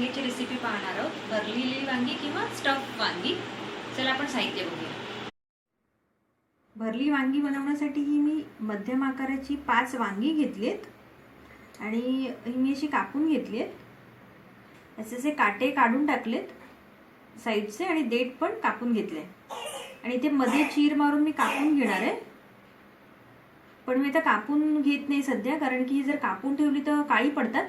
वांग्याची रेसिपी पाहणार आहोत. भरलेली वांगी किंवा स्टफ वांगी. चला आपण साहित्य बघूया. भरली वांगी बनवण्यासाठी ही मी मध्यम आकाराची 5 वांगी घेतलीत आणि ही मी अशी कापून घेतलीत. असे काटे काढून टाकलेत साईडचे आणि देठ पण कापून घेतले आणि ते मध्ये चीर मारून मी कापून घेणार आहे. पण मी आता कापून घेत नाही सध्या, कारण की जर कापून ठेवली तर काळी पडतात.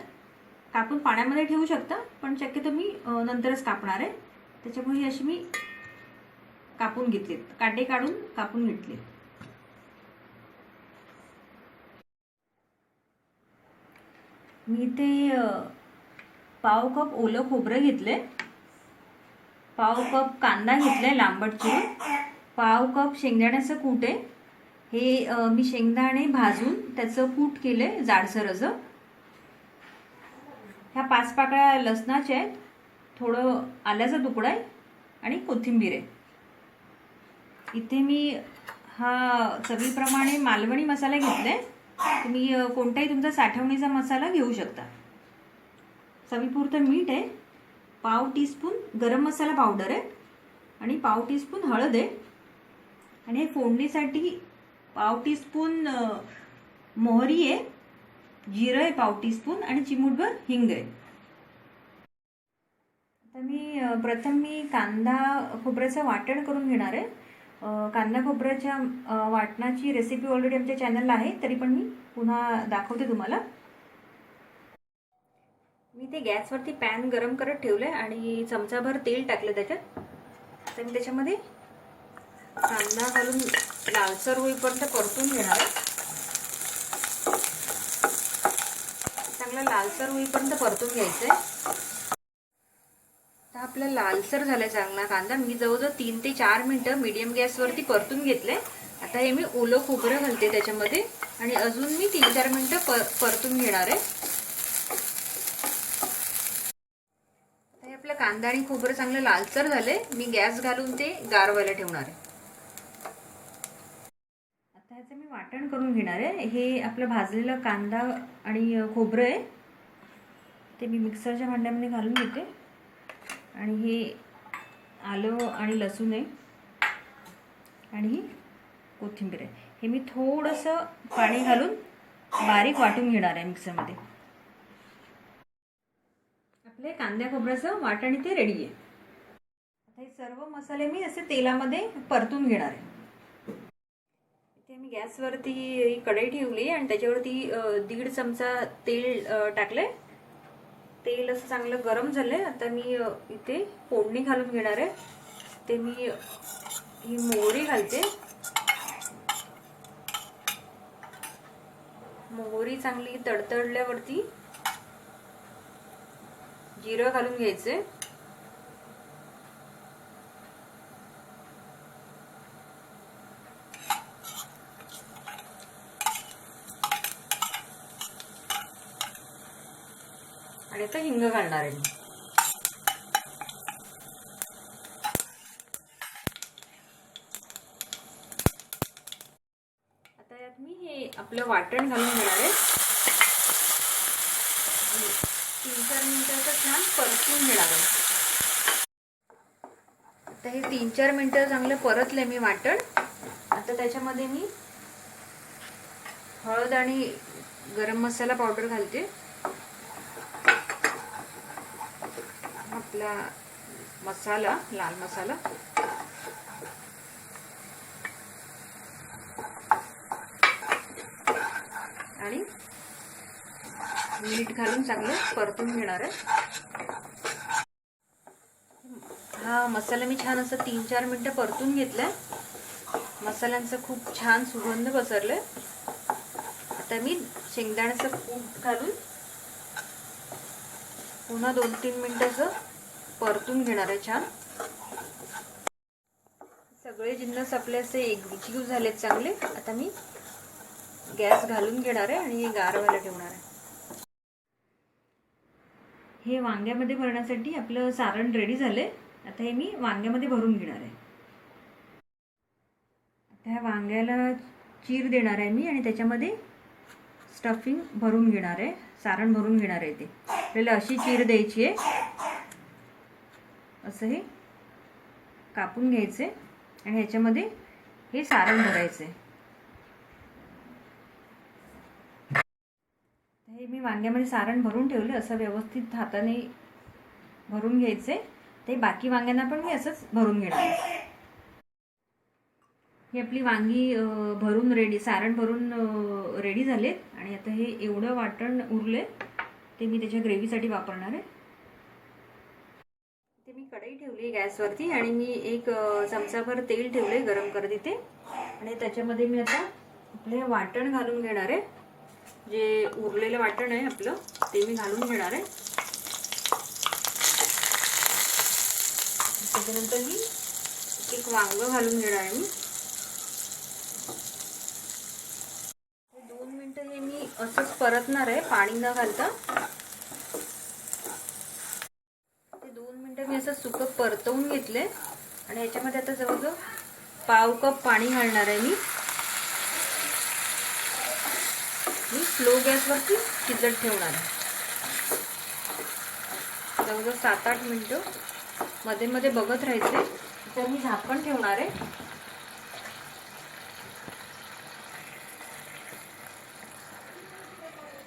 कापून पाण्यामध्ये ठेवू शकता, पण शक्यतो मी नंतरच कापणार आहे. त्याच्यामुळे अशी मी कापून घेतली, काटे काढून कापून घेतले. मी ते पाव कप ओलं खोबरं घेतले, पाव कप कांदा घेतलाय लांबट चिरून, पाव कप शेंगदाण्याचं कूट आहे. हे मी शेंगदाणे भाजून त्याचं कूट केले जाडसर असं. ह्या 5 पाकळ्या लसणाच्या आहेत, थोडं आल्याचा तुकडा आहे आणि कोथिंबीर आहे. इथे मी हा चवीप्रमाणे मालवणी मसाला घेतलाय. तुम्ही कोणताही तुमचा साठवणीचा मसाला घेऊ शकता. चवीपुरतं मीठ आहे, पाव टीस्पून गरम मसाला पावडर आहे आणि पाव टीस्पून हळद आहे. आणि हे फोडणीसाठी पाव टीस्पून मोहरी आहे, जिरं आहे पाव टीस्पून आणि चिमूटभर हिंग आहे. आता प्रथम कांदा खोबऱ्याचं वाटण करून घेणार आहे. कांदा खोबऱ्याच्या वाटणाची रेसिपी ऑलरेडी आमच्या चॅनलला आहे, तरी पण मी पुन्हा दाखवते तुम्हाला. मी ते गॅसवरती पॅन गरम करत ठेवलंय आणि चमचाभर तेल टाकलं त्याच्यात. तर मी त्याच्यामध्ये कांदा घालून लालसर होईपर्यंत परतून घेणार आहे. चांगला लालसर होईपर्यंत परतून घ्यायचंय. तर आपला लालसर झालाय चांगला कांदा. मी जवळजवळ 3 ते 4 मिनिटं मीडियम गॅसवरती परतून घेतले. आता हे मी ओलं खोबरं घालते त्याच्यामध्ये आणि अजून मी 3-4 मिनिटं परतून घेणार आहे. हे आपलं कांदा आणि खोबरं चांगलं लालसर झाले. मी गॅस घालून ते गार व्हायला ठेवणार आहे. आता ह्याचं मी वाटण करून घेणार आहे. हे आपलं भाजलेलं कांदा आणि खोबरं आहे, ते मी मिक्सरच्या भांड्यामध्ये घालून घेते. आणि हे आलं आणि लसूण आहे आणि ही कोथिंबीर आहे. हे मी थोडंसं पाणी घालून बारीक वाटून घेणार आहे मिक्सरमध्ये. आपले कांद्या खोबऱ्याचं वाटण इथे रेडी आहे. आता हे सर्व मसाले मी असे तेलामध्ये परतून घेणार आहे. इथे मी गॅसवरती कढई ठेवली आणि त्याच्यावरती 1.5 चमचा तेल टाकले. तेल असं चांगलं गरम झालंय. आता मी इथे फोडणी घालून घेणार आहे. ते मी ही मोहरी घालते. मोहरी चांगली तडतडल्यावरती जिरं घालून घ्यायचे. आणि आता हिंग घालणार आहे मी. आता यात मी हे आपलं वाटण घालून घेणार आहे. 3-4 मिनिटाचं छान परतून घेणार आहे. आता हे 3-4 मिनिटं चांगलं परतले मी वाटण. आता त्याच्यामध्ये मी हळद आणि गरम मसाला पावडर घालते. आपला मसाला, लाल मसाला, आणि मीठ घालून चांगलं परतून घेणार आहे. हा मसाला मी छान असं 3-4 मिनिटं परतून घेतलाय. मसाल्यांचा खूप छान सुगंध पसरलाय. आता मी शेंगदाण्याचं कूट घालून पुन्हा 2-3 मिनिटं असं परतून घेणार आहे छान. सगळे जिन्नस आपले असे एकजीव झालेत चांगले. आता मी गॅस घालून घेणार आहे आणि गार व्हायला ठेवणार आहे. हे वांग्यामध्ये भरण्यासाठी आपलं सारण रेडी झाले. आता हे मी वांग्यामध्ये भरून घेणार आहे. आता ह्या वांग्याला चीर देणार आहे मी आणि त्याच्यामध्ये स्टफिंग भरून घेणार आहे, सारण भरून घेणार आहे ते. आपल्याला अशी चीर द्यायची आहे, असं हे कापून घ्यायचे आणि ह्याच्यामध्ये हे सारण भरायचे. हे मी वांग्यामध्ये सारण भरून ठेवले, असं व्यवस्थित हाताने भरून घ्यायचे. ते बाकी वांग्यांना पण मी असंच भरून घेणार. ही आपली वांगी भरून रेडी, सारण भरून रेडी झालेत आणि आता हे एवढं वाटण उरले ते मी त्याच्या ग्रेव्हीसाठी वापरणार आहे. ते मी कढई ठेवली गॅसवरती आणि मी 1 चमचाभर तेल ठेवले गरम करत इथे आणि त्याच्यामध्ये मी आता आपले वाटण घालून घेणार आहे. जे उरलेलं वाटण आहे आपलं ते मी घालून घेणार आहे. त्याच्यानंतर मी 1 वांग घालून घेणार आहे. मी 2 मिनिटं हे मी असंच परतणार आहे पाणी न घालता. ते 2 मिनिटं मी असं सुकं परतवून घेतले आणि याच्यामध्ये आता जवळजवळ पाव कप पाणी घालणार आहे. मी स्लो गॅसवरती शिजत ठेवणार आहे. जवळजवळ 7-8 मिनिटं मध्ये मध्ये बघत राहायचे. तर मी झाकण ठेवणार आहे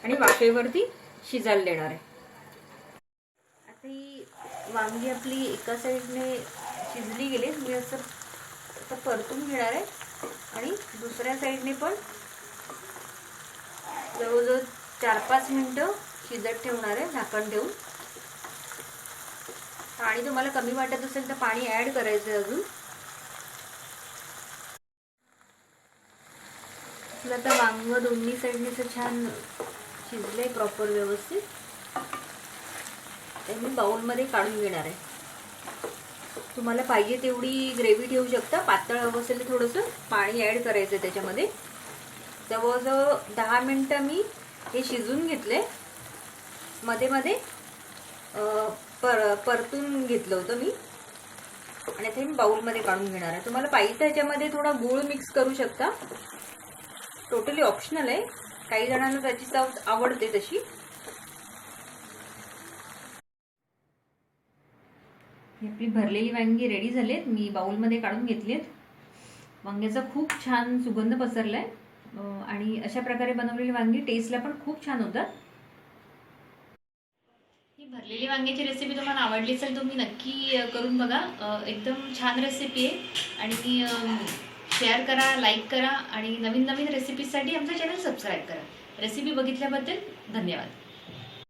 आणि वाफेवरती शिजायला देणार आहे. आता ही वांगी आपली एका साईडने शिजली गेली, मी असं आता परतून घेणार आहे आणि दुसऱ्या साईडने पण जवळजवळ 4-5 मिनिटं शिजत ठेवणार आहे झाकण ठेवून. पाणी तुम्हाला कमी वाटत असेल तर पाणी ऍड करायचं आहे अजून. आपलं आता वांग दोन्ही साईडने असं छान शिजलंय प्रॉपर व्यवस्थित. ते मी बाउलमध्ये काढून घेणार आहे. तुम्हाला पाहिजे तेवढी ग्रेव्ही ठेवू शकता. पातळ हवं असेल तर थोडंसं पाणी ऍड करायचं त्याच्यामध्ये. जवळजवळ 10 मिनिटं मी हे शिजून घेतले. मध्ये मध्ये परतून घेतलं होतं मी आणि ते मी बाउलमध्ये काढून घेणार आहे. तुम्हाला पाहिजे तर ह्याच्यामध्ये थोडा गूळ मिक्स करू शकता. टोटली ऑप्शनल आहे. काही जणांना त्याची चव आवडते तशी. आपली भरलेली वांगी रेडी झालेत. मी बाउलमध्ये काढून घेतलेत. वांग्याचा खूप छान सुगंध पसरलाय आणि अशा प्रकारे बनवलेली वांगी टेस्टला पण खूप छान होतात. ही भरलेली वांग्याची रेसिपी तुम्हाला आवडली असेल तुम्ही नक्की करून बघा. एकदम छान रेसिपी आहे आणि शेअर करा, लाईक करा आणि नवीन नवीन रेसिपीसाठी आमचं चॅनल सबस्क्राईब करा. रेसिपी बघितल्याबद्दल धन्यवाद.